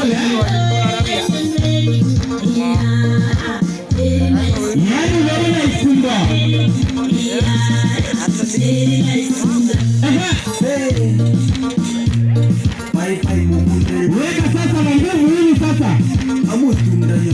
pole. Yani very nice kumba. Weka sasa na nguvu hili sasa. Amutunda hiyo.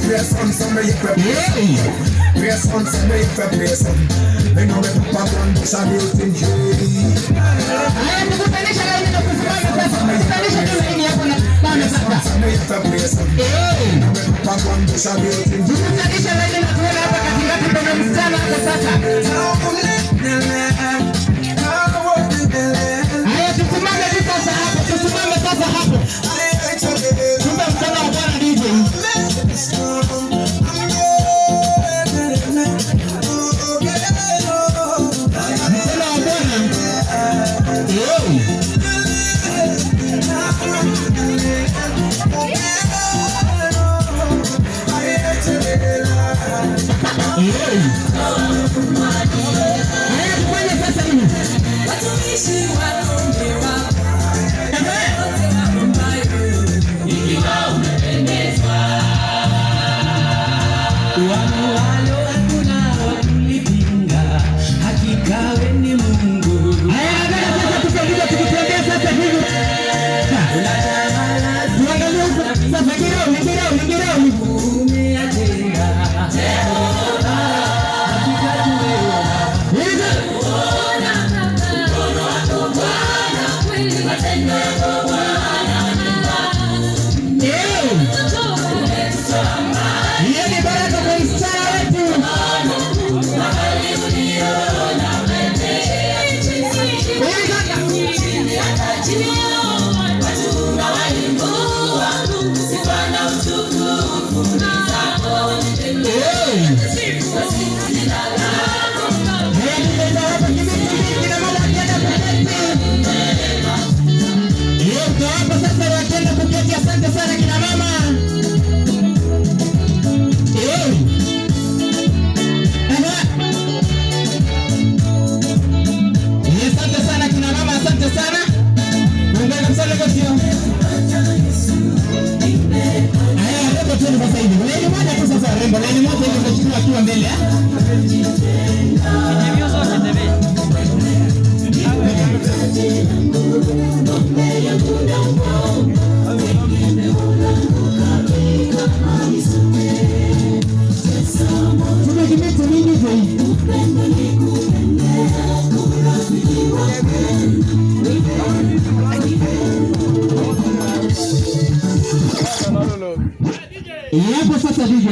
Press on some you press on some you press on. I know me papa one bush and built in tree. I am the kutanisha la nini kusimama sasa. Kutanisha tu nini hapo na bana sasa. Some you press on. I know me papa one bush and built in tree. Kutanisha la nini tuona hapa katikati kuna msichana hapo sasa. Haya tusimame tu sasa hapo. Tusimame sasa hapo. Kumbe mkono wa Bwana DJ. Yapo sasa DJ.